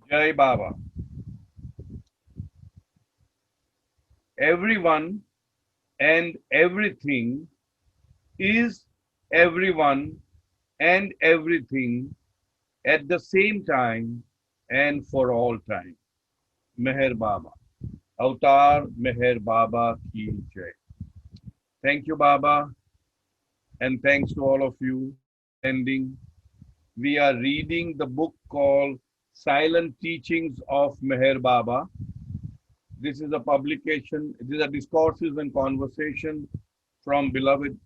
Jai Baba. Everyone and everything is everyone and everything at the same time and for all time. Meher Baba. Avatar Meher Baba Ki Jai. Thank you, Baba, and thanks to all of you attending. We are reading the book called Silent Teachings of Meher Baba. This is a publication, these are discourses and conversation from beloved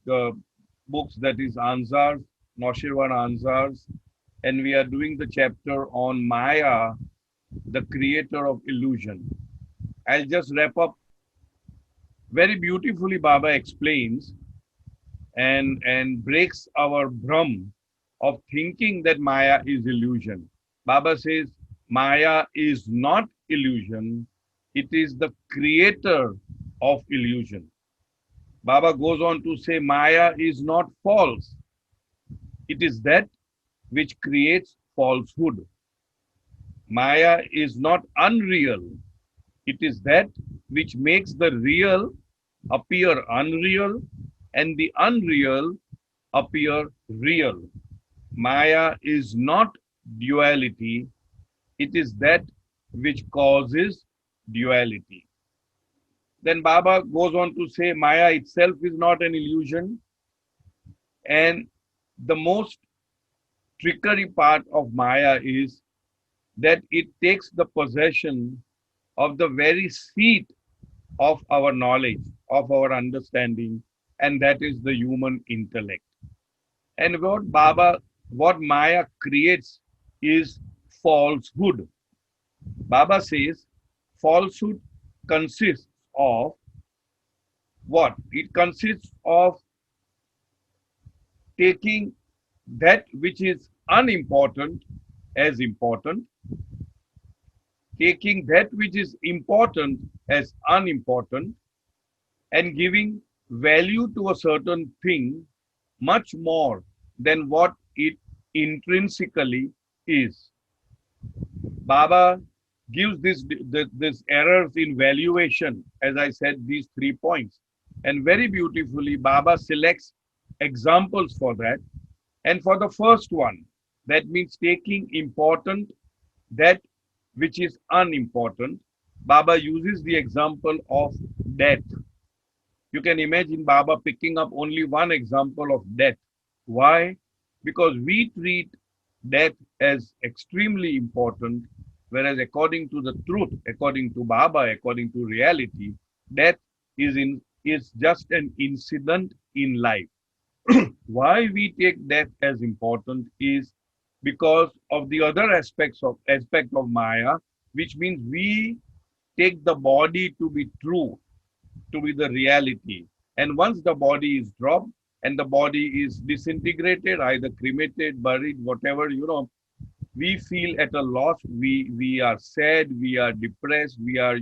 books, that is Ansars, Noshirwan Ansars, and we are doing the chapter on Maya, the creator of illusion. I'll just wrap up very beautifully. Baba explains and breaks our bhram of thinking that Maya is illusion. Baba says Maya is not illusion, it is the creator of illusion. Baba goes on to say Maya is not false, it is that which creates falsehood. Maya is not unreal, it is that which makes the real appear unreal and the unreal appear real. Maya is not duality, it is that which causes duality. Then Baba goes on to say Maya itself is not an illusion, and the most trickery part of Maya is that it takes the possession of the very seat of our knowledge, of our understanding, and that is the human intellect. And what Maya creates is falsehood. Baba says falsehood consists of what? It consists of taking that which is unimportant as important, taking that which is important as unimportant, and giving value to a certain thing much more than what it intrinsically is. Baba gives this errors in valuation, as I said, these 3 points. And very beautifully, Baba selects examples for that. And for the first one, that means taking important that which is unimportant, Baba uses the example of death. You can imagine Baba picking up only one example of death. Why? Because we treat death as extremely important, whereas according to the truth, according to Baba, according to reality, death is just an incident in life. Why we take death as important is because of the other aspect of Maya, which means we take the body to be true, to be the reality. And once the body is dropped and the body is disintegrated, either cremated, buried, whatever, we feel at a loss. We are sad, we are depressed, we are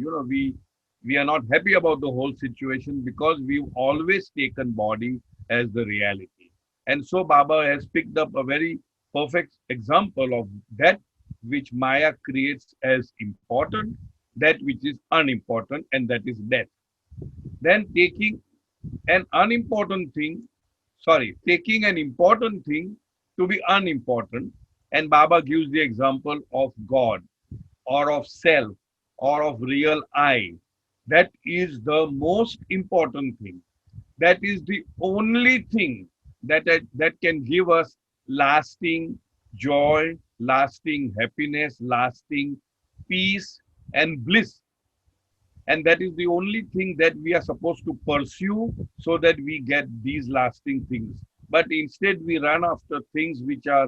not happy about the whole situation because we've always taken body as the reality. And so Baba has picked up a very perfect example of that which Maya creates as important, that which is unimportant, and that is death. Then an unimportant thing, taking an important thing to be unimportant. And Baba gives the example of God or of self or of real I. That is the most important thing. That is the only thing that can give us lasting joy, lasting happiness, lasting peace and bliss. And that is the only thing that we are supposed to pursue so that we get these lasting things. But instead, we run after things which are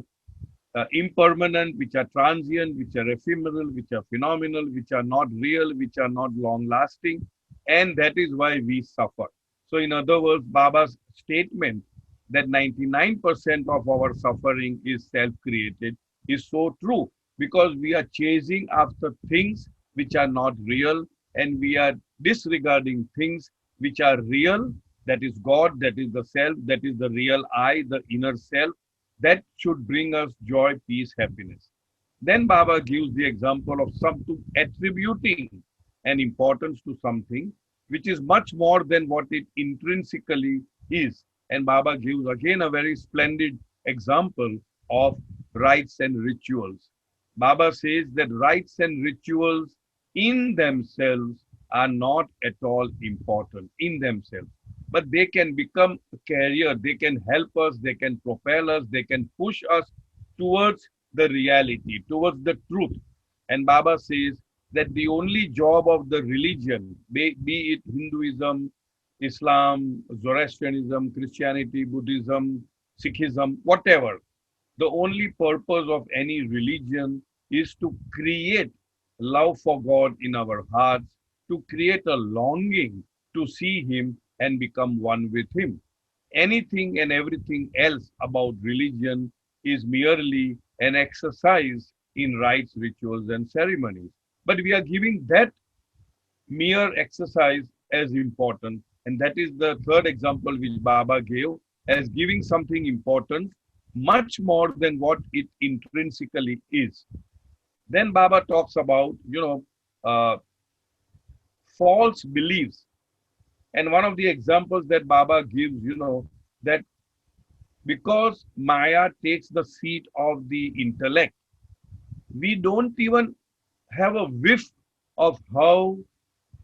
impermanent, which are transient, which are ephemeral, which are phenomenal, which are not real, which are not long lasting. And that is why we suffer. So, in other words, Baba's statement that 99% of our suffering is self created is so true, because we are chasing after things which are not real, and we are disregarding things which are real, that is God, that is the self, that is the real I, the inner self, that should bring us joy, peace, happiness. Then Baba gives the example of some to attributing an importance to something which is much more than what it intrinsically is. And Baba gives again a very splendid example of rites and rituals. Baba says that rites and rituals in themselves are not at all important in themselves, but they can become a carrier, they can help us, they can propel us, they can push us towards the reality, towards the truth. And Baba says that the only job of the religion, be it Hinduism, Islam, Zoroastrianism, Christianity, Buddhism, Sikhism, whatever, the only purpose of any religion is to create love for God in our hearts, to create a longing to see Him and become one with Him. Anything and everything else about religion is merely an exercise in rites, rituals, and ceremonies. But we are giving that mere exercise as important. And that is the third example which Baba gave as giving something important much more than what it intrinsically is. Then Baba talks about, false beliefs. And one of the examples that Baba gives, that because Maya takes the seat of the intellect, we don't even have a whiff of how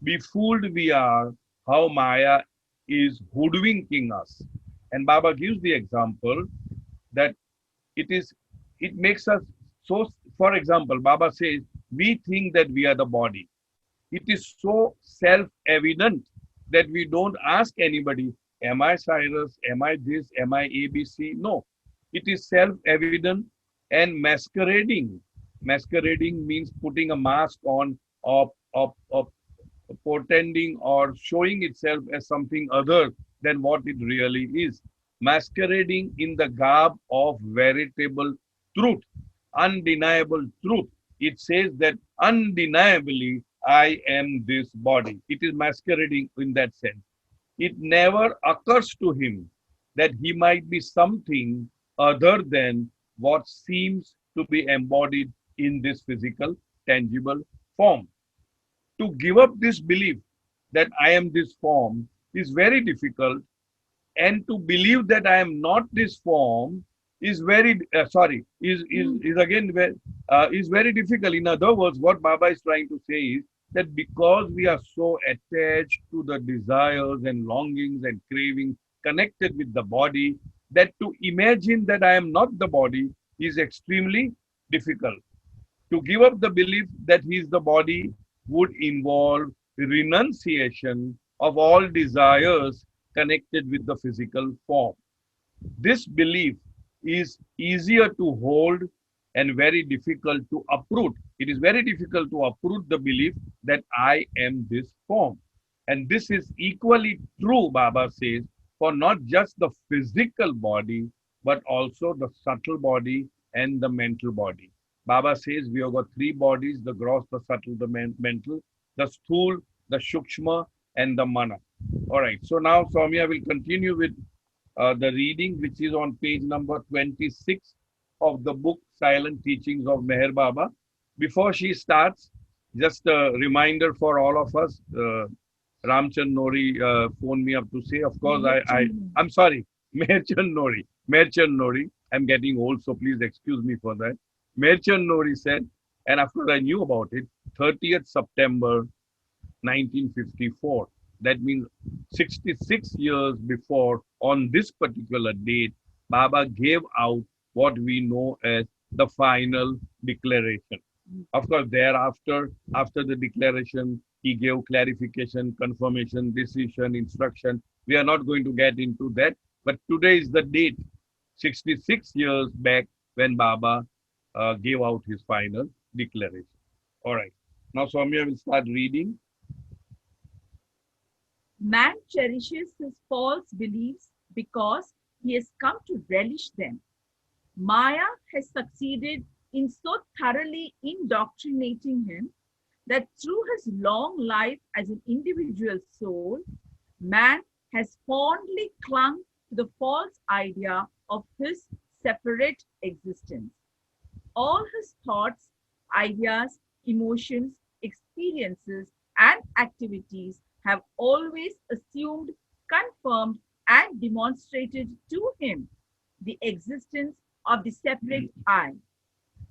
befooled we are, how Maya is hoodwinking us. And Baba gives the example that it is, it makes us so, for example, Baba says, we think that we are the body. It is so self-evident that we don't ask anybody, am I Cyrus? Am I this? Am I ABC? No. It is self-evident and masquerading. Masquerading means putting a mask on of portending or showing itself as something other than what it really is. Masquerading in the garb of veritable truth, undeniable truth. It says that undeniably I am this body. It is masquerading in that sense. It never occurs to him that he might be something other than what seems to be embodied in this physical, tangible form. To give up this belief that I am this form is very difficult, and to believe that I am not this form is very is again is very difficult. In other words, what Baba is trying to say is that because we are so attached to the desires and longings and cravings connected with the body, that to imagine that I am not the body is extremely difficult. To give up the belief that he is the body would involve renunciation of all desires connected with the physical form. This belief is easier to hold and very difficult to uproot. It is very difficult to uproot the belief that I am this form. And this is equally true, Baba says, for not just the physical body, but also the subtle body and the mental body. Baba says we have got three bodies: the gross, the subtle, the mental, the sthul, the shukshma, and the mana. All right. So now Soumya will continue with the reading, which is on page number 26 of the book Silent Teachings of Meher Baba. Before she starts, just a reminder for all of us. Ramchand Nori phoned me up to say, of course, I'm sorry, Meherchand Nori. Meherchand Nori. I'm getting old, so please excuse me for that. Meherchand Nori said, and of course I knew about it, 30th September 1954. That means 66 years before, on this particular date, Baba gave out what we know as the final declaration. Of course, thereafter, after the declaration, he gave clarification, confirmation, decision, instruction. We are not going to get into that. But today is the date, 66 years back, when Baba gave out his final declaration. All right. Now, Soumya will start reading. Man cherishes his false beliefs because he has come to relish them. Maya has succeeded in so thoroughly indoctrinating him that through his long life as an individual soul, man has fondly clung to the false idea of his separate existence. All his thoughts, ideas, emotions, experiences, and activities have always assumed, confirmed, and demonstrated to him the existence of the separate I.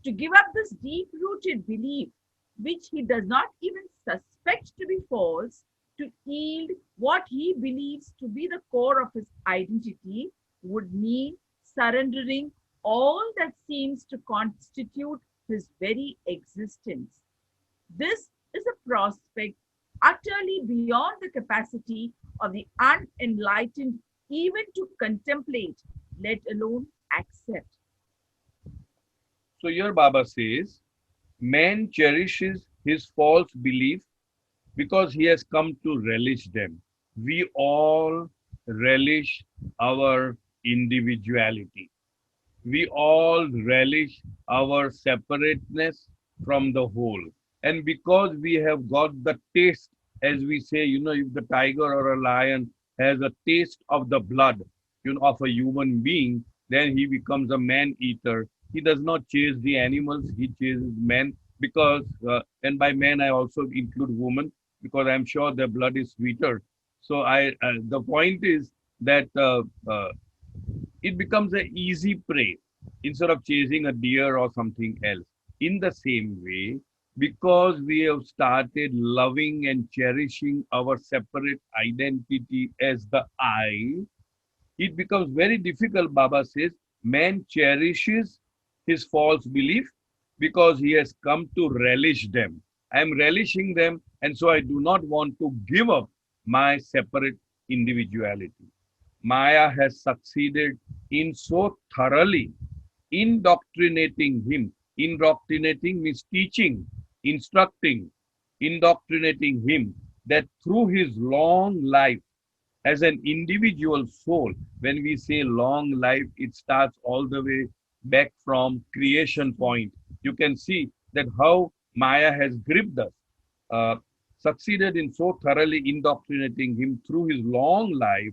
To give up this deep rooted belief, which he does not even suspect to be false, to yield what he believes to be the core of his identity, would mean surrendering all that seems to constitute his very existence. This is a prospect utterly beyond the capacity of the unenlightened even to contemplate, let alone accept. So here Baba says, man cherishes his false belief because he has come to relish them. We all relish our individuality. We all relish our separateness from the whole. And because we have got the taste, as we say, if the tiger or a lion has a taste of the blood, of a human being, then he becomes a man eater. He does not chase the animals, he chases men because, and by men, I also include women because I'm sure their blood is sweeter. So the point is that it becomes an easy prey instead of chasing a deer or something else. In the same way, because we have started loving and cherishing our separate identity as the I, it becomes very difficult, Baba says. Man cherishes his false belief because he has come to relish them. I am relishing them, and so I do not want to give up my separate individuality. Maya has succeeded in so thoroughly indoctrinating him. Indoctrinating means teaching, instructing, indoctrinating him that through his long life as an individual soul, when we say long life, it starts all the way back from creation point. You can see that how Maya has gripped us, uh, succeeded in so thoroughly indoctrinating him through his long life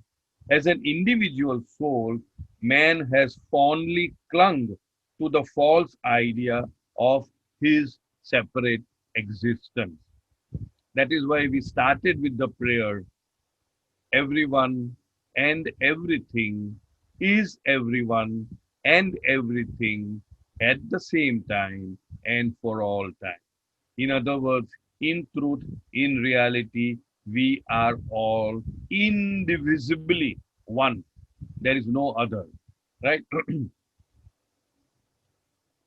as an individual soul, man has fondly clung to the false idea of his separate existence. That is why we started with the prayer, everyone and everything is everyone and everything at the same time and for all time. In other words, in truth, in reality, we are all indivisibly one. There is no other, right?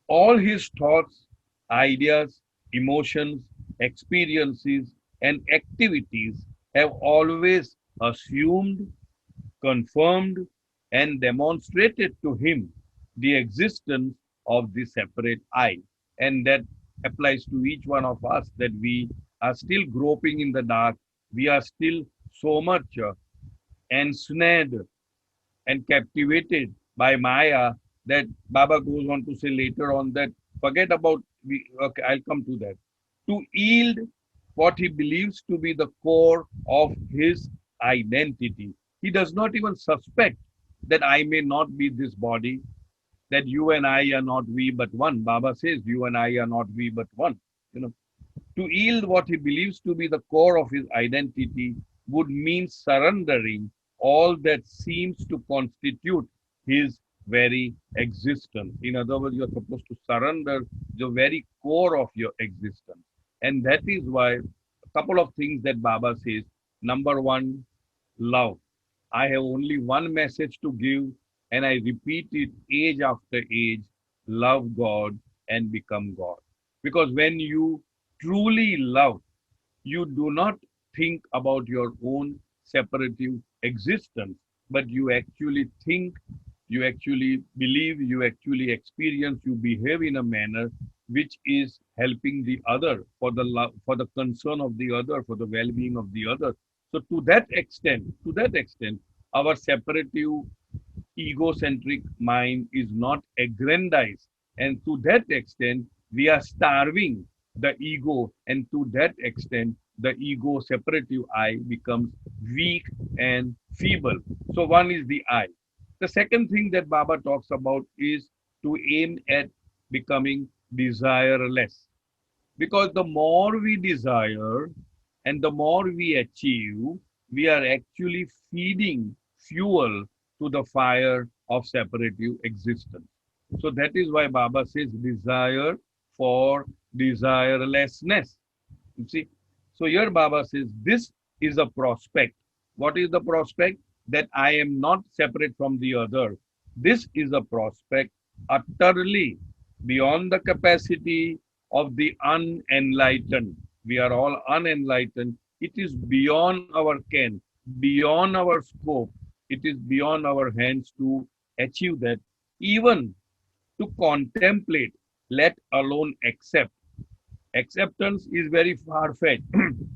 All his thoughts, ideas, emotions, experiences, and activities have always assumed, confirmed, and demonstrated to him the existence of the separate I. And that applies to each one of us, that we are still groping in the dark. We are still so much ensnared and captivated by Maya that Baba goes on to say later on that forget about, okay, I'll come to that. To yield what he believes to be the core of his identity. He does not even suspect that I may not be this body, that you and I are not we but one. Baba says, you and I are not we but one. You know, to yield what he believes to be the core of his identity would mean surrendering all that seems to constitute his very existence. In other words, you're supposed to surrender the very core of your existence. And that is why a couple of things that Baba says. Number one, love. I have only one message to give, and I repeat it age after age: love God and become God. Because when you truly love, you do not think about your own separative existence, but you actually think, you actually believe, you actually experience, you behave in a manner which is helping the other for the love, for the concern of the other, for the well-being of the other. So to that extent, our separative egocentric mind is not aggrandized. And to that extent, we are starving the ego. And to that extent, the ego separative I becomes weak and feeble. So one is the I. The second thing that Baba talks about is to aim at becoming desire less. Because the more we desire and the more we achieve, we are actually feeding fuel to the fire of separative existence. So that is why Baba says desire for desirelessness. You see, so here Baba says this is a prospect. What is the prospect? That I am not separate from the other. This is a prospect utterly beyond the capacity of the unenlightened. We are all unenlightened. It is beyond our ken, beyond our scope. It is beyond our hands to achieve that, even to contemplate, let alone accept. Acceptance is very far-fetched.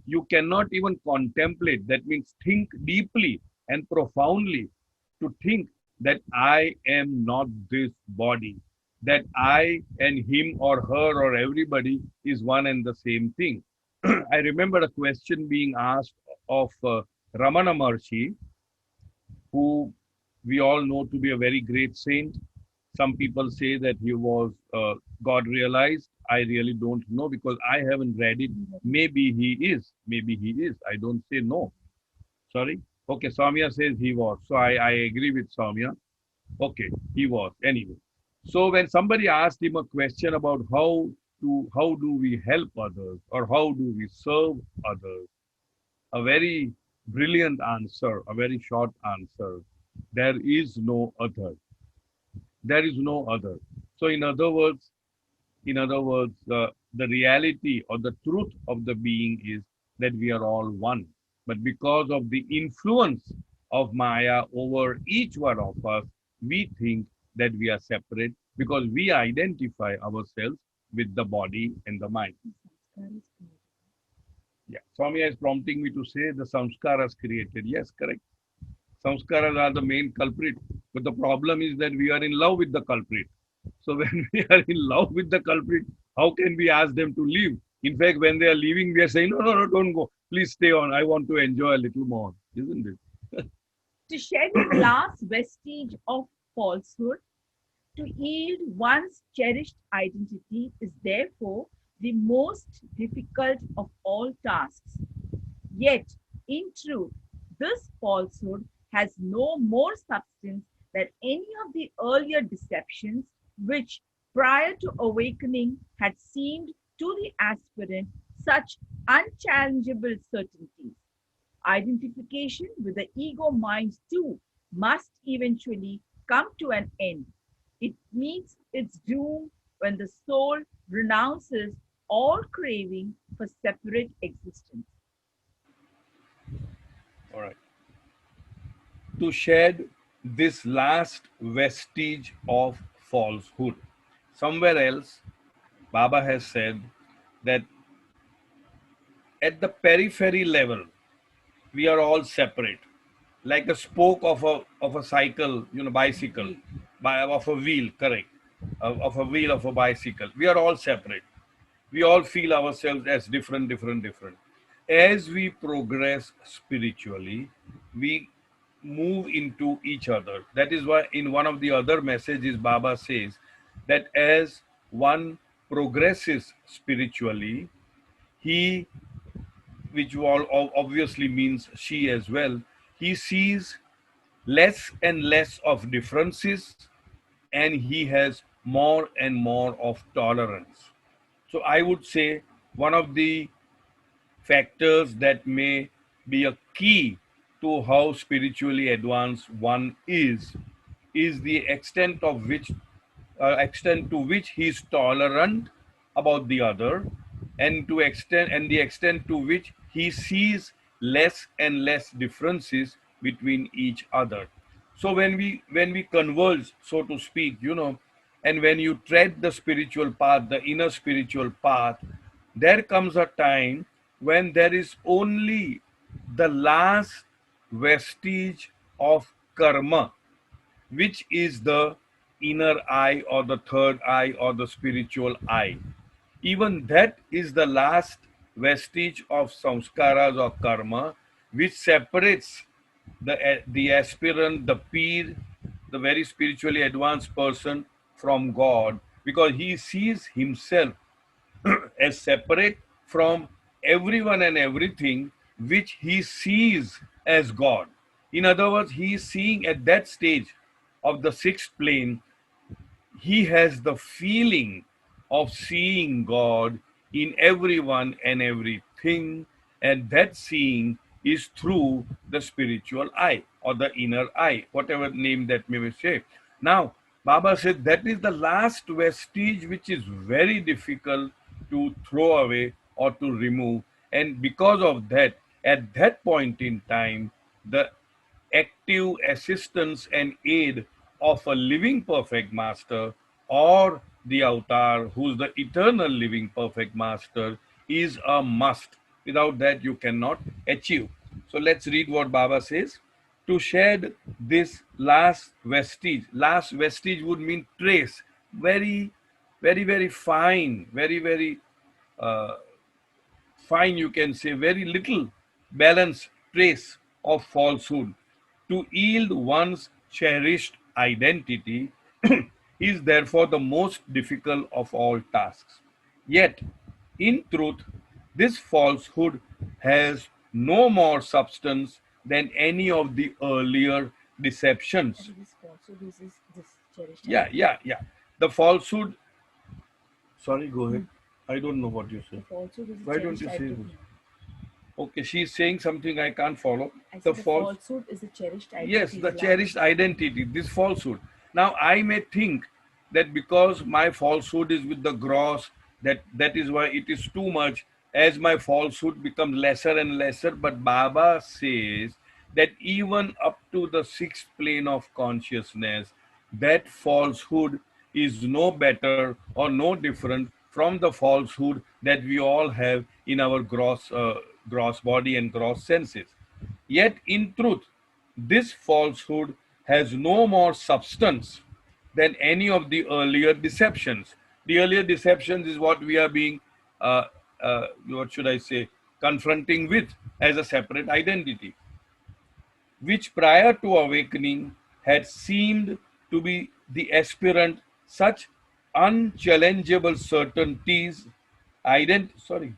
You cannot even contemplate. That means think deeply and profoundly to think that I am not this body, that I and him or her or everybody is one and the same thing. I remember a question being asked of Ramana Maharshi, who we all know to be a very great saint. Some people say that he was God realized. I really don't know because I haven't read it. Maybe he is. Maybe he is. I don't say no. Sorry. Okay, Soumya says he was. So I agree with Soumya. Okay, he was. Anyway. So when somebody asked him a question about how do we help others or how do we serve others, a very brilliant answer, a very short answer. There is no other. There is no other. So in other words, the reality or the truth of the being is that we are all one. But because of the influence of Maya over each one of us, we think that we are separate because we identify ourselves with the body and the mind. Yeah. Swami is prompting me to say the samskaras created. Yes, correct. Samskaras are the main culprit. But the problem is that we are in love with the culprit. So when we are in love with the culprit, how can we ask them to leave? In fact, when they are leaving, we are saying, no, no, no, don't go. Please stay on. I want to enjoy a little more. Isn't it? To shed the last vestige of falsehood, to yield one's cherished identity is therefore the most difficult of all tasks. Yet, in truth, this falsehood has no more substance than any of the earlier deceptions which, prior to awakening, had seemed to the aspirant such unchallengeable certainties. Identification with the ego mind too must eventually come to an end. It meets its doom when the soul renounces all craving for separate existence. All right. To shed this last vestige of falsehood. Somewhere else, Baba has said that at the periphery level, we are all separate, like a spoke of a cycle, bicycle, of a wheel, correct, of a wheel of a bicycle. We are all separate. We all feel ourselves as different, different, different. As we progress spiritually, we move into each other. That is why in one of the other messages, Baba says that as one progresses spiritually, he, which all obviously means she as well, he sees less and less of differences and he has more and more of tolerance. So I would say one of the factors that may be a key to how spiritually advanced one is the extent to which he is tolerant about the other, and the extent to which he sees less and less differences between each other. So when we converge, so to speak, and when you tread the spiritual path, the inner spiritual path, there comes a time when there is only the last vestige of karma, which is the inner eye or the third eye or the spiritual eye. Even that is the last vestige of samskaras or karma, which separates the aspirant, the peer, the very spiritually advanced person from God. because he sees himself as separate from everyone and everything which he sees as God. In other words, he is seeing at that stage of the sixth plane, he has the feeling of seeing God in everyone and everything, and that seeing is through the spiritual eye or the inner eye, whatever name that may be say. Now, Baba said that is the last vestige which is very difficult to throw away or to remove, and because of that, at that point in time, the active assistance and aid of a living perfect master or the avatar who's the eternal living perfect master is a must. Without that you cannot achieve. So let's read what Baba says. To shed this last vestige would mean trace, very very fine, very uh, fine, you can say, very little balance trace of falsehood. To yield one's cherished identity is therefore the most difficult of all tasks. Yet, in truth, this falsehood has no more substance than any of the earlier deceptions. This falsehood is this cherished Yeah. The falsehood, sorry, go ahead. I don't know what you The say. falsehood is a Why don't cherished you say this? identity. Okay, she's saying something I can't follow. I The said the false, falsehood is a cherished yes, identity, the the lie. cherished identity, this falsehood. Now, I may think that because my falsehood is with the gross, that is why it is too much. As my falsehood becomes lesser and lesser, but Baba says that even up to the sixth plane of consciousness, that falsehood is no better or no different from the falsehood that we all have in our gross body and gross senses. Yet, in truth, this falsehood has no more substance than any of the earlier deceptions. The earlier deceptions is what we are being, what should I say, confronting with as a separate identity, which prior to awakening had seemed to be the aspirant such unchallengeable certainties. Sorry,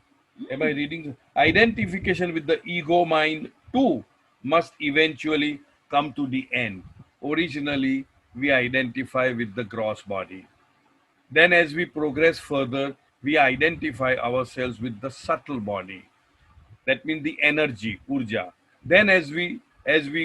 am I reading? Identification with the ego mind too must eventually come to the end. Originally, we identify with the gross body. Then, as we progress further, we identify ourselves with the subtle body, that means the energy, urja. Then as we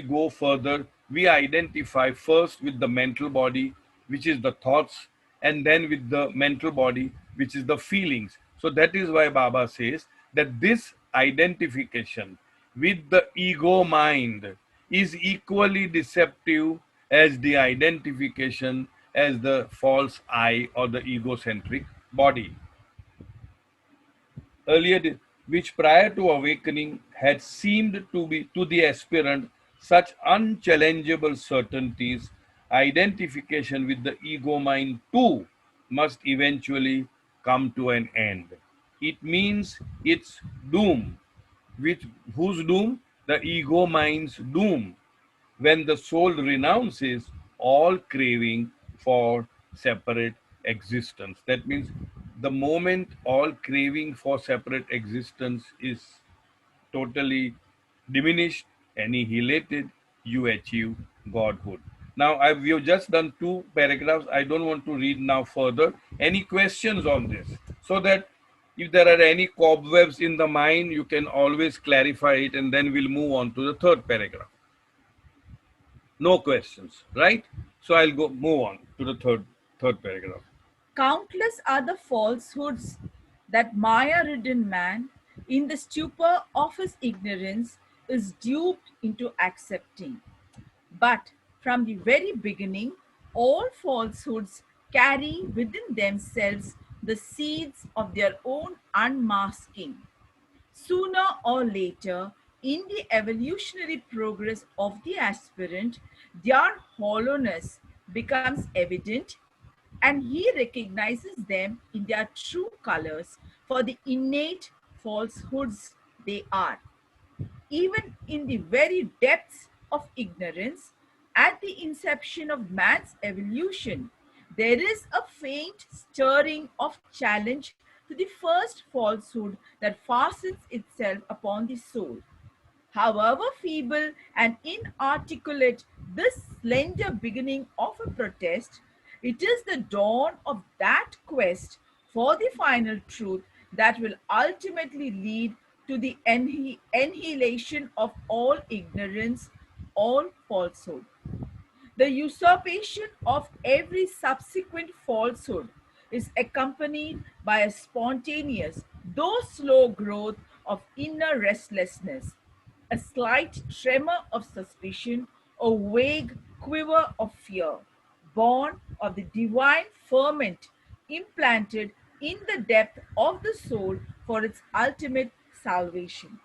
go further, we identify first with the mental body, which is the thoughts, and then with the mental body, which is the feelings. So that is why Baba says that this identification with the ego mind is equally deceptive as the identification as the false I or the egocentric body. Earlier, which prior to awakening had seemed to be to the aspirant such unchallengeable certainties, identification with the ego mind too must eventually come to an end. It means its doom. With whose doom? The ego mind's doom, when the soul renounces all craving for separate existence. That means the moment all craving for separate existence is totally diminished, annihilated, you achieve Godhood. Now, we have just done two paragraphs. I don't want to read now further. Any questions on this? So that if there are any cobwebs in the mind, you can always clarify it, and then we'll move on to the third paragraph. No questions, right? So I'll go move on to the third paragraph. Countless are the falsehoods that Maya-ridden man, in the stupor of his ignorance, is duped into accepting. But from the very beginning, all falsehoods carry within themselves the seeds of their own unmasking. Sooner or later, in the evolutionary progress of the aspirant, their hollowness becomes evident and he recognizes them in their true colors for the innate falsehoods they are. Even in the very depths of ignorance, at the inception of man's evolution, there is a faint stirring of challenge to the first falsehood that fastens itself upon the soul. However feeble and inarticulate this slender beginning of a protest, it is the dawn of that quest for the final truth that will ultimately lead to the annihilation of all ignorance, all falsehood. The usurpation of every subsequent falsehood is accompanied by a spontaneous, though slow growth of inner restlessness, a slight tremor of suspicion, a vague quiver of fear, born of the divine ferment implanted in the depth of the soul for its ultimate salvation.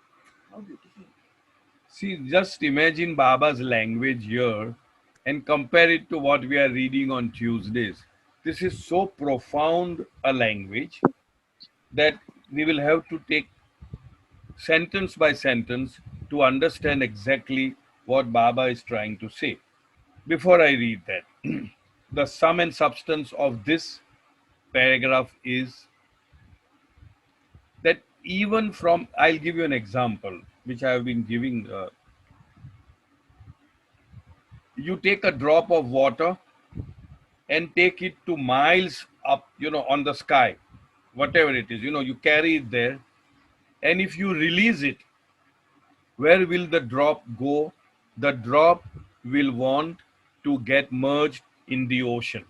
How beautiful. See, just imagine Baba's language here and compare it to what we are reading on Tuesdays. This is so profound a language that we will have to take sentence by sentence to understand exactly what Baba is trying to say. Before I read that, the sum and substance of this paragraph is that even from, I'll give you an example, which I have been giving. You take a drop of water and take it to miles up, on the sky, whatever it is, you carry it there. And if you release it, where will the drop go? The drop will want to get merged in the ocean.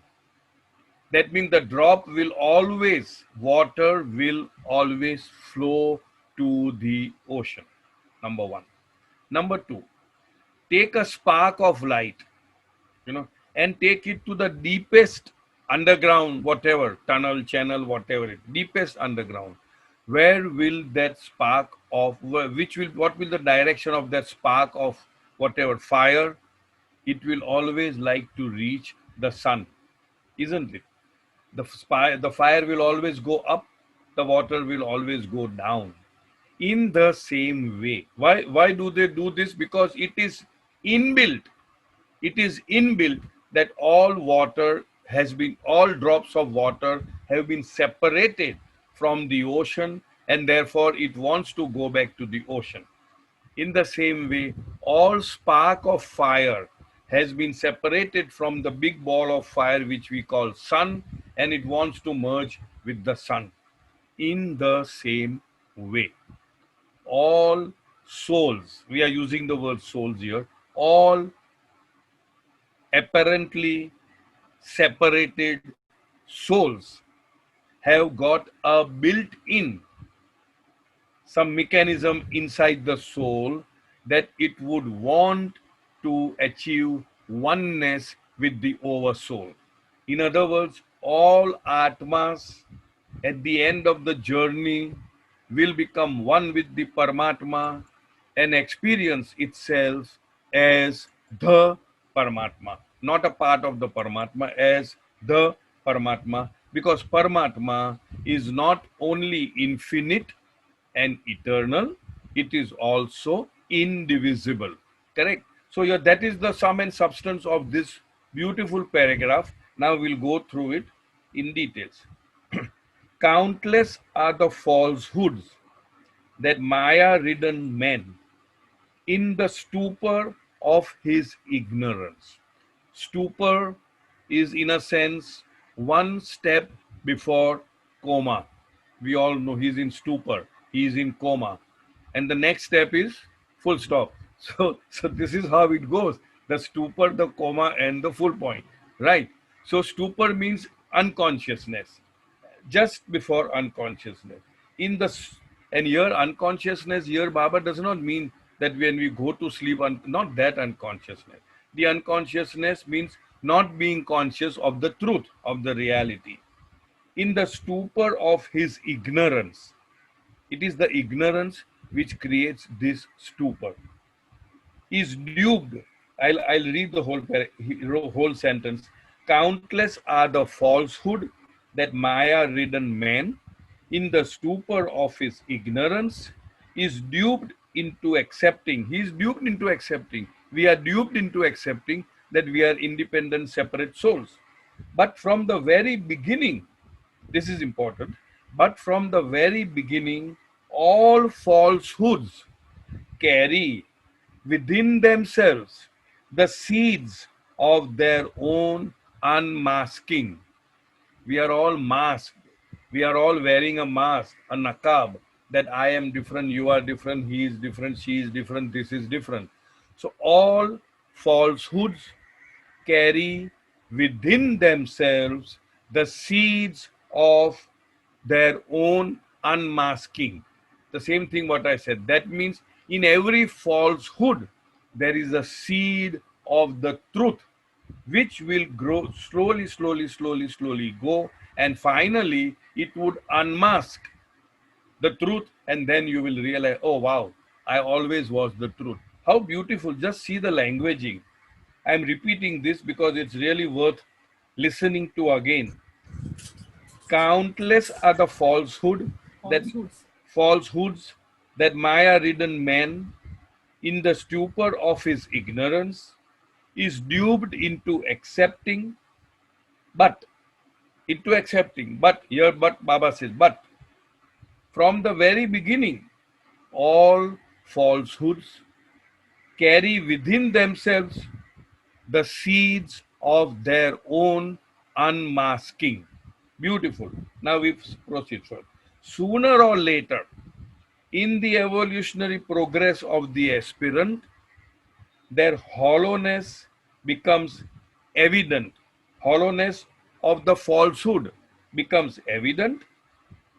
That means the drop will always, water will always flow to the ocean. Number one. Number two, take a spark of light, and take it to the deepest underground, whatever, tunnel, channel, whatever it, deepest underground. Where will that spark of, what will the direction of that spark of whatever fire? It will always like to reach the sun, isn't it? The fire will always go up, the water will always go down. In the same way, why do they do this? Because it is inbuilt. It is inbuilt that all drops of water have been separated from the ocean, and therefore it wants to go back to the ocean. In the same way, all spark of fire has been separated from the big ball of fire which we call sun, and it wants to merge with the sun. In the same way, all souls, we are using the word souls here, all apparently separated souls have got a built-in some mechanism inside the soul that it would want to achieve oneness with the oversoul. In other words, all Atmas at the end of the journey will become one with the Paramatma and experience itself as the Paramatma, not a part of the Paramatma, as the Paramatma, because Paramatma is not only infinite and eternal, it is also indivisible. Correct? So yeah, that is the sum and substance of this beautiful paragraph. Now we'll go through it in details. Countless are the falsehoods that Maya-ridden man, in the stupor of his ignorance. Stupor is, in a sense, one step before coma. We all know he's in stupor, he's in coma. And the next step is full stop. So this is how it goes: the stupor, the coma, and the full point, right? So stupor means unconsciousness, just before unconsciousness. In the and here unconsciousness, here Baba does not mean that when we go to sleep, not that unconsciousness. The unconsciousness means not being conscious of the truth, of the reality. In the stupor of his ignorance, it is the ignorance which creates this stupor. Is duped. I'll read the whole sentence. Countless are the falsehood that Maya-ridden man, in the stupor of his ignorance, is duped into accepting. He is duped into accepting. We are duped into accepting that we are independent, separate souls. But from the very beginning, this is important, but from the very beginning, all falsehoods carry within themselves the seeds of their own unmasking. We are all masked. We are all wearing a mask, a nakab, that I am different, you are different, he is different, she is different, this is different. So all falsehoods carry within themselves the seeds of their own unmasking. The same thing what I said. That means in every falsehood, there is a seed of the truth which will grow slowly, slowly, slowly, slowly go, and finally it would unmask the truth, and then you will realize, oh wow, I always was the truth. How beautiful. Just see the languaging. I'm repeating this because it's really worth listening to again. Countless are the Falsehoods. falsehoods that Maya-ridden man, in the stupor of his ignorance, is duped but but Baba says, but from the very beginning, all falsehoods carry within themselves the seeds of their own unmasking. Beautiful. Now we proceed further. Sooner or later, in the evolutionary progress of the aspirant, their hollowness becomes evident. Hollowness of the falsehood becomes evident,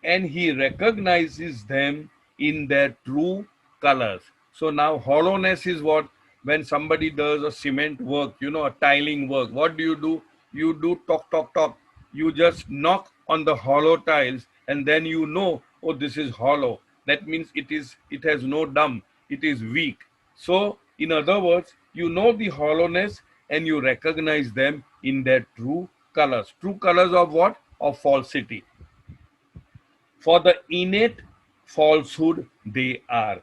and he recognizes them in their true colors. So now hollowness is what? When somebody does a cement work, a tiling work, what do? You do talk, talk, talk. You just knock on the hollow tiles, and then oh, this is hollow. That means it has no dum, it is weak. So, in other words, you know the hollowness and you recognize them in their true colors. True colors of what? Of falsity. For the innate falsehood they are.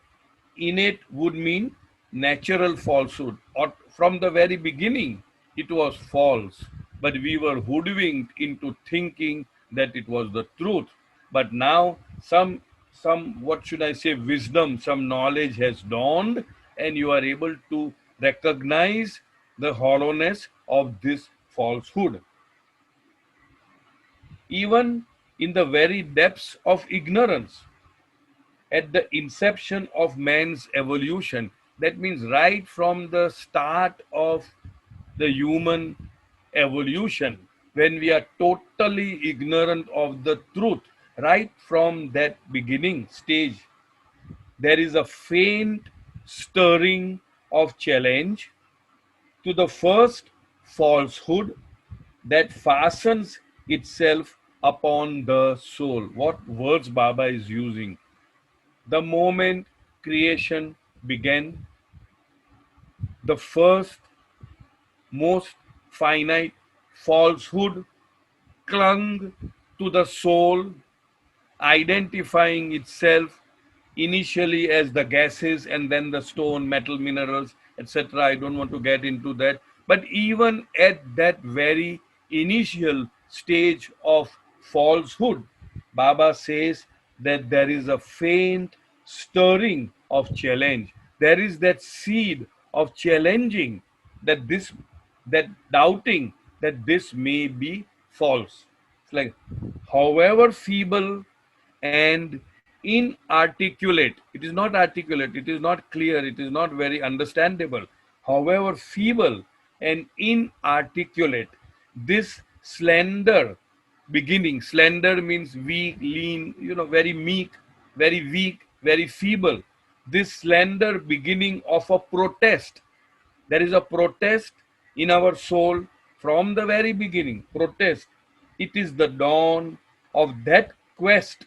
Innate would mean natural falsehood, or from the very beginning it was false, but we were hoodwinked into thinking that it was the truth. But now some what should I say, wisdom, some knowledge has dawned, and you are able to recognize the hollowness of this falsehood. Even in the very depths of ignorance, at the inception of man's evolution, that means right from the start of the human evolution, when we are totally ignorant of the truth, right from that beginning stage, there is a faint stirring of challenge to the first falsehood that fastens itself upon the soul. What words Baba is using? The moment creation began, the first most finite falsehood clung to the soul, identifying itself initially as the gases and then the stone, metal, minerals, etc. I don't want to get into that. But even at that very initial stage of falsehood, Baba says that there is a faint stirring of challenge. There is that seed of challenging, that doubting that this may be false. It's like, however feeble and inarticulate, it is not articulate, it is not clear, it is not very understandable. However feeble and inarticulate, this slender beginning, slender means weak, lean, very meek, very weak, very feeble. This slender beginning of a protest. There is a protest in our soul from the very beginning. Protest. It is the dawn of that quest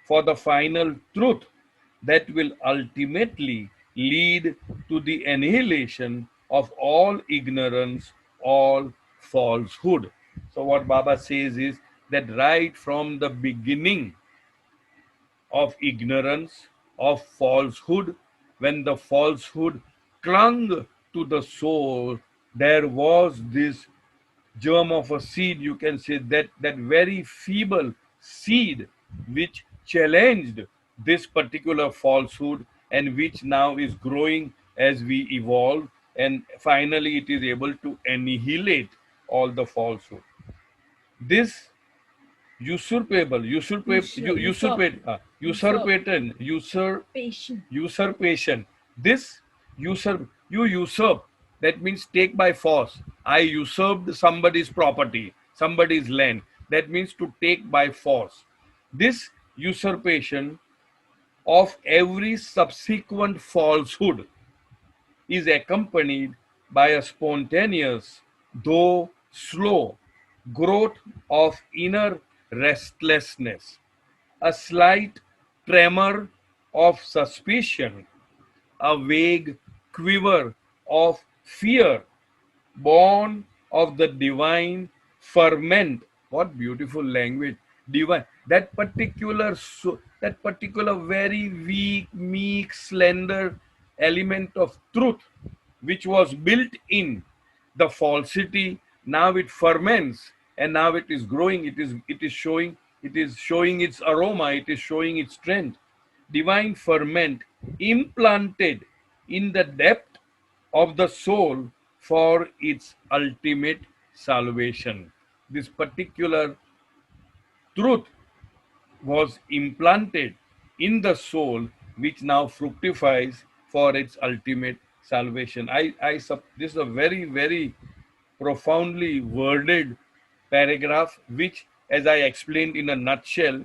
for the final truth that will ultimately lead to the annihilation of all ignorance, all falsehood. So, what Baba says is that right from the beginning of ignorance, of falsehood, when the falsehood clung to the soul, there was this germ of a seed, you can say that that very feeble seed which challenged this particular falsehood and which now is growing as we evolve, and finally it is able to annihilate all the falsehood. This usurpable Usurp. Usurp. usurpation Patient. usurpation. This you usurp, that means take by force. I usurped somebody's property, somebody's land, that means to take by force. This usurpation of every subsequent falsehood is accompanied by a spontaneous, though slow, growth of inner restlessness, a slight tremor of suspicion, a vague quiver of fear, born of the divine ferment. What beautiful language! Divine. That particular very weak, meek, slender element of truth, which was built in the falsity, now it ferments and now it is growing. It is showing its aroma. It is showing its strength. Divine ferment implanted in the depth of the soul for its ultimate salvation. This particular truth was implanted in the soul, which now fructifies for its ultimate salvation. This is a very, very profoundly worded paragraph, which, as I explained in a nutshell,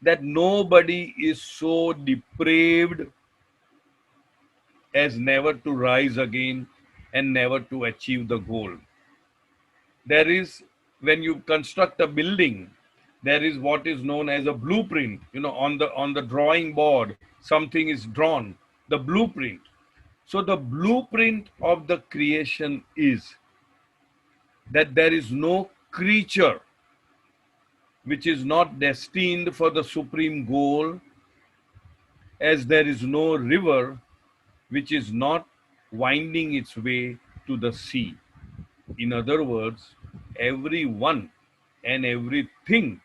that nobody is so depraved as never to rise again and never to achieve the goal. There is, when you construct a building, there is what is known as a blueprint. On the drawing board, something is drawn, the blueprint. So the blueprint of the creation is that there is no creature which is not destined for the supreme goal, as there is no river which is not winding its way to the sea. In other words, everyone and everything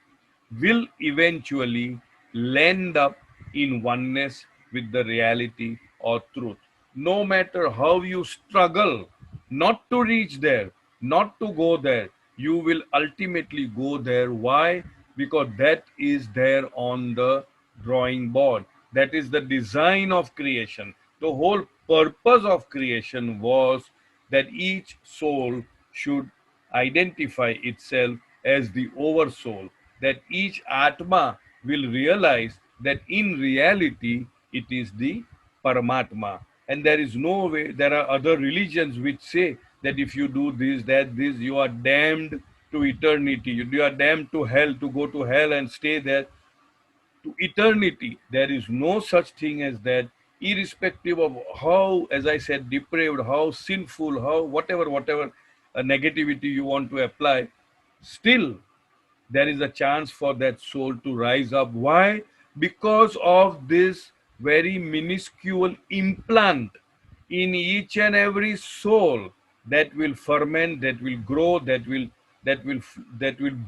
will eventually land up in oneness with the reality or truth. No matter how you struggle not to reach there, not to go there, you will ultimately go there. Why? Because that is there on the drawing board. That is the design of creation. The whole purpose of creation was that each soul should identify itself as the oversoul, that each Atma will realize that in reality it is the Paramatma. And there is no way, there are other religions which say that if you do this, that, this, you are damned to eternity. You are damned to hell, to go to hell and stay there to eternity. There is no such thing as that, irrespective of how, as I said, depraved, how sinful, how whatever negativity you want to apply, still there is a chance for that soul to rise up. Why? Because of this very minuscule implant in each and every soul that will ferment, that will grow, that will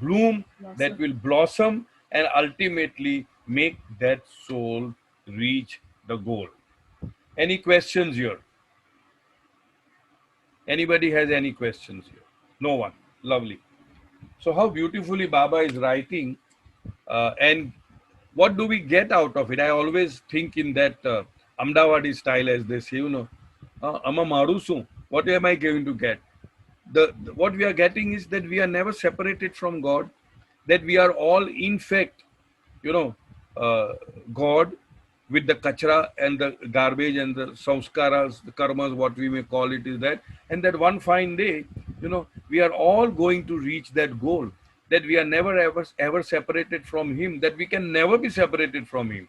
bloom, that will blossom, and ultimately make that soul reach the goal. Any questions here? Anybody has any questions here? No one. Lovely. So how beautifully Baba is writing, and what do we get out of it? I always think in that Ahmedabadi style, as they say, Ama Marusu, what am I going to get? What we are getting is that we are never separated from God, that we are all in fact, you know, God with the kachra and the garbage and the samskaras, the karmas, what we may call it, is that, and that one fine day, we are all going to reach that goal, that we are never ever separated from Him, that we can never be separated from Him,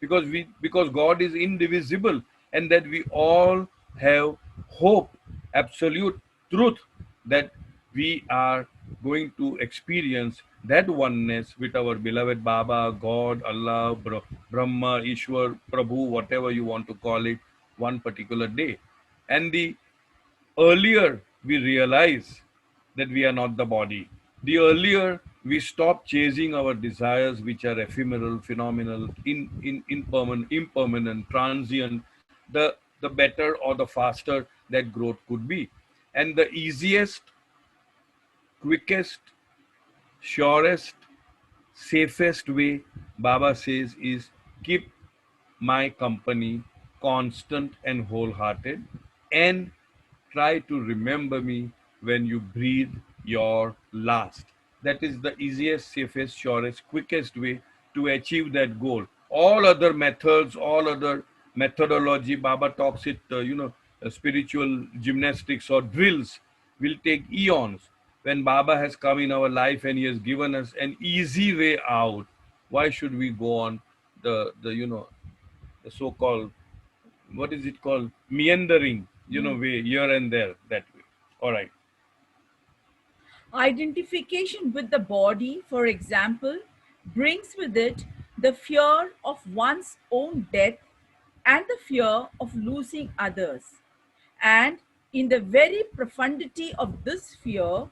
because God is indivisible, and that we all have hope, absolute truth, that we are going to experience that oneness with our beloved Baba, God, Allah, Brahma, Ishwar, Prabhu, whatever you want to call it, one particular day. And the earlier we realize that we are not the body. The earlier we stop chasing our desires, which are ephemeral, phenomenal, impermanent, transient, the better or the faster that growth could be. And the easiest, quickest, surest, safest way, Baba says, is keep my company constant and wholehearted, and try to remember me when you breathe your last. That is the easiest, safest, surest, quickest way to achieve that goal. All other methods, all other methodology, Baba talks it, spiritual gymnastics or drills will take eons. When Baba has come in our life and he has given us an easy way out, why should we go on the so-called, what is it called, meandering, way here and there that way. All right. Identification with the body, for example, brings with it the fear of one's own death and the fear of losing others. And in the very profundity of this fear,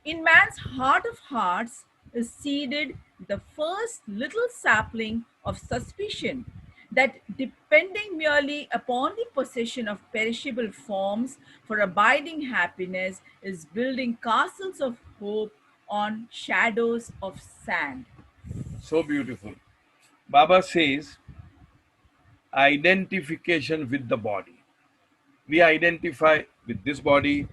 in man's heart of hearts is seeded the first little sapling of suspicion that depending merely upon the possession of perishable forms for abiding happiness is building castles of hope on shadows of sand. So beautiful. Baba says identification with the body. We identify with this body.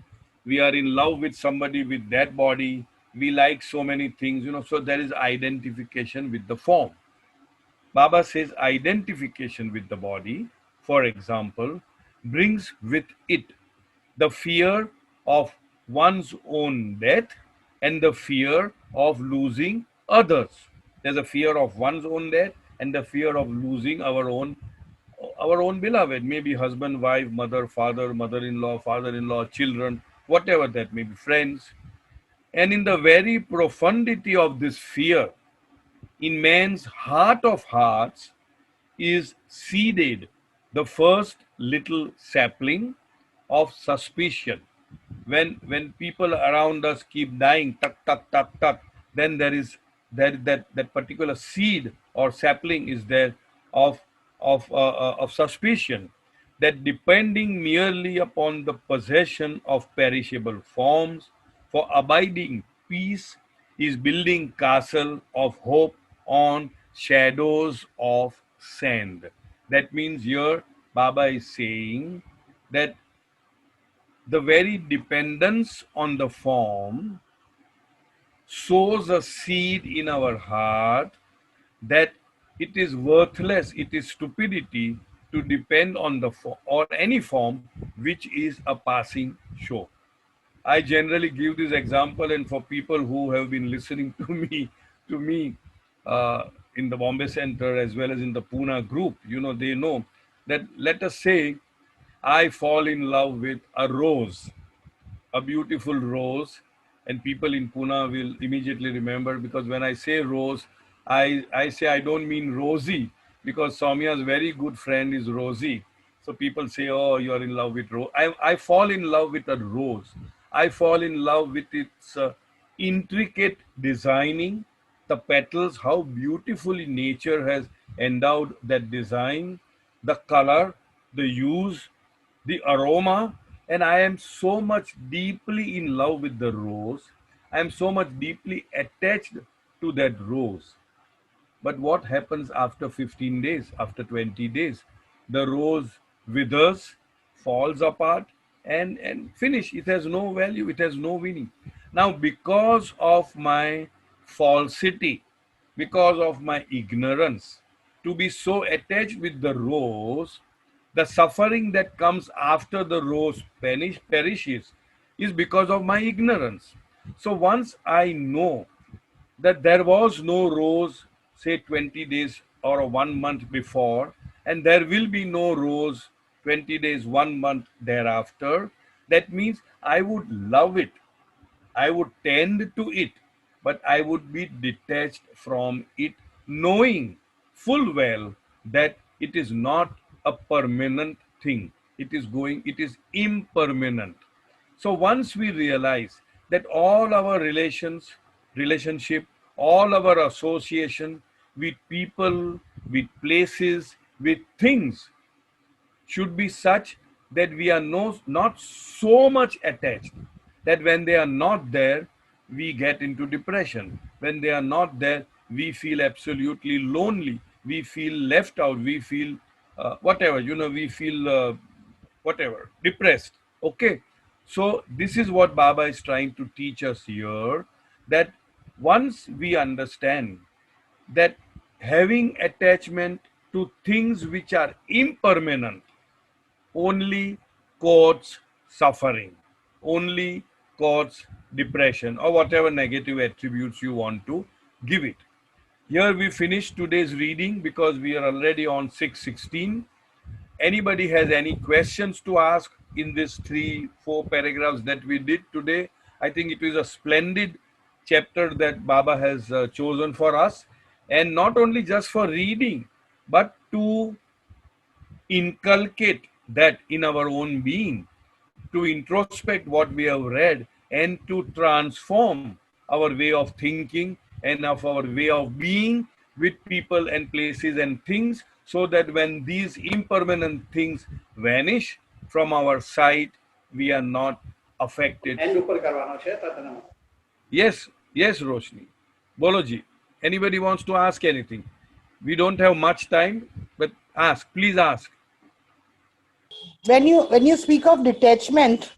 We are in love with somebody with that body. We like so many things, so there is identification with the form. Baba says identification with the body, for example, brings with it the fear of one's own death and the fear of losing others. There's a fear of one's own death and the fear of losing our own beloved, maybe husband, wife, mother, father, mother-in-law, father-in-law, children, whatever that may be, friends. And in the very profundity of this fear, in man's heart of hearts, is seeded the first little sapling of suspicion. When people around us keep dying, tuck tuck tuck tuck, then there is that particular seed or sapling is there of of suspicion, that depending merely upon the possession of perishable forms for abiding peace is building castle of hope on shadows of sand. That means here Baba is saying that the very dependence on the form sows a seed in our heart that it is worthless, it is stupidity to depend on the or any form which is a passing show. I generally give this example, and for people who have been listening to me uh, in the Bombay Center as well as in the Pune group, they know that, let us say I fall in love with a rose, a beautiful rose, and people in Pune will immediately remember, because when I say rose, I say I don't mean Rosie, because Soumya's very good friend is Rosie. So people say, oh, you're in love with rose. I fall in love with a rose. I fall in love with its intricate designing, the petals, how beautifully nature has endowed that design, the color, the use, the aroma, and I am so much deeply in love with the rose. I am so much deeply attached to that rose. But what happens after 15 days, after 20 days? The rose withers, falls apart, and finish. It has no value, it has no meaning. Now, because of my falsity, because of my ignorance, to be so attached with the rose, the suffering that comes after the rose perishes is because of my ignorance. So once I know that there was no rose, say 20 days or 1 month before, and there will be no rose 20 days, 1 month thereafter, that means I would love it, I would tend to it, but I would be detached from it, knowing full well that it is not a permanent thing. It is impermanent. So once we realize that all our relationship, all our association with people, with places, with things should be such that we are not so much attached that when they are not there, we get into depression. When they are not there, we feel absolutely lonely. We feel left out. We feel whatever, we feel whatever, depressed. Okay. So this is what Baba is trying to teach us here, that once we understand that having attachment to things which are impermanent only cause suffering, only cause depression, or whatever negative attributes you want to give it. Here we finish today's reading because we are already on 6:16. Anybody has any questions to ask in these 3-4 paragraphs that we did today? I think it is a splendid chapter that Baba has chosen for us, and not only just for reading, but to inculcate that in our own being, to introspect what we have read, and to transform our way of thinking and of our way of being with people and places and things, so that when these impermanent things vanish from our sight, we are not affected. Yes, yes, Roshni. Bolo ji. Anybody wants to ask anything? We don't have much time, but ask. Please ask. When you speak of detachment,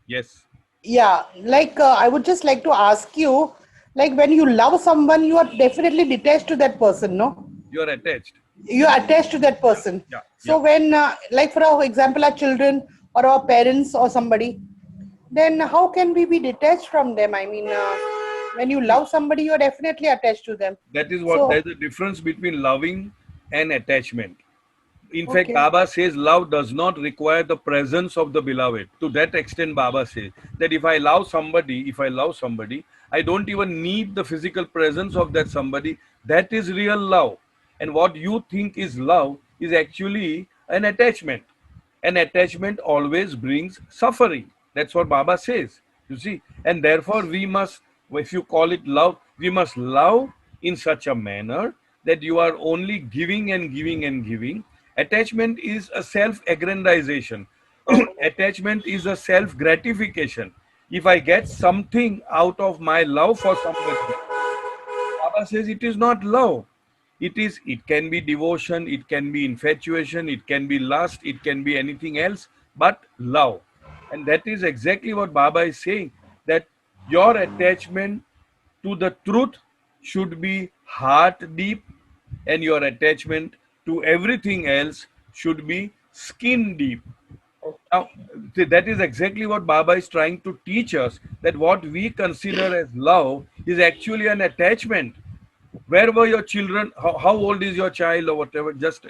Yes. yeah, like I would just like to ask you, like when you love someone, you are definitely detached to that person, no? You are attached. You are attached to that person. Yeah. So when, like for our example, our children or our parents or somebody, then how can we be detached from them? I mean, when you love somebody, you are definitely attached to them. That is what, So, there's a difference between loving and attachment. In fact, okay, Baba says love does not require the presence of the beloved. To that extent, Baba says that if I love somebody, I don't even need the physical presence of that somebody. That is real love. And what you think is love is actually an attachment. An attachment always brings suffering. That's what Baba says. You see, and therefore we must, if you call it love, we must love in such a manner that you are only giving and giving and giving. Attachment is a self-aggrandization. Attachment is a self-gratification. If I get something out of my love for somebody, Baba says it is not love. It can be devotion, it can be infatuation, it can be lust, it can be anything else but love. And that is exactly what Baba is saying, that your attachment to the truth should be heart deep, and your attachment to everything else should be skin deep. Now, that is exactly what Baba is trying to teach us, that what we consider as love is actually an attachment. Where were your children? How old is your child or whatever? Just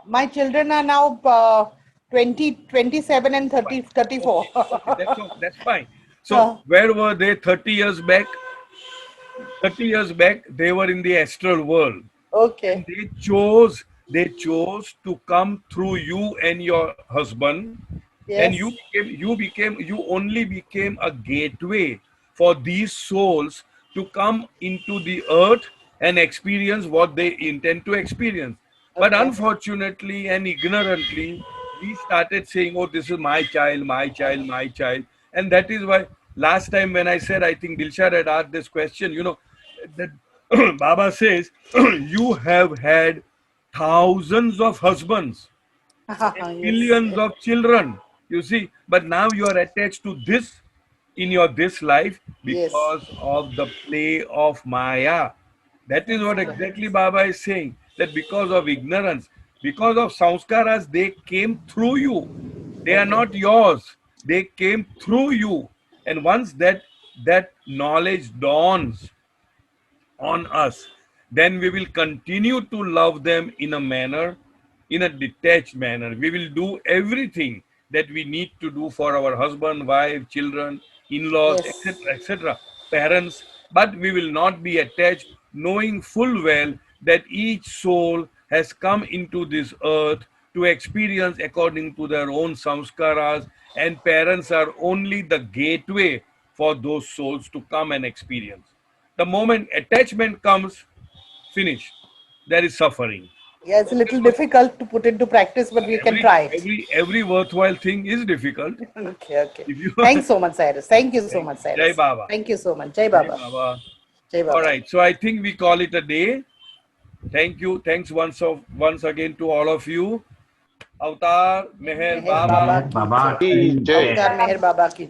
my children are now 20, 27 and 30, 34. okay, that's fine. So Uh, where were they 30 years back? 30 years back, they were in the astral world. And okay, they chose to come through you and your husband, and yes, you only became a gateway for these souls to come into the earth and experience what they intend to experience. But okay. unfortunately and ignorantly, we started saying, oh, this is my child, my child, my child. And that is why last time when I said, I think Dilshad had asked this question, that Baba says, you have had thousands of husbands and Yes, millions of children, you see, but now you are attached to this in your this life yes, because of the play of Maya. That is what exactly Baba is saying, that because of ignorance, because of sanskaras, they came through you. They are okay, not yours. They came through you. And once that knowledge dawns on us, then we will continue to love them in a manner, in a detached manner. We will do everything that we need to do for our husband, wife, children, in-laws, yes, etc., etc., parents, but we will not be attached, knowing full well that each soul has come into this earth to experience according to their own samskaras, and parents are only the gateway for those souls to come and experience. The moment attachment comes, finished. There is suffering. Yeah, it's a little difficult to put into practice, but we can try it. Every worthwhile thing is difficult. Okay, okay. If you Thanks so much, Cyrus. Thank you so much, Cyrus. Jai Baba. Thank you so much. Jai Jai Baba. Baba. Jai Baba. All right, so I think we call it a day. Thank you. Thanks once again to all of you. Avatar Meher Meher Baba. Baba ki Baba jai. ki jai. Avatar Meher Baba ki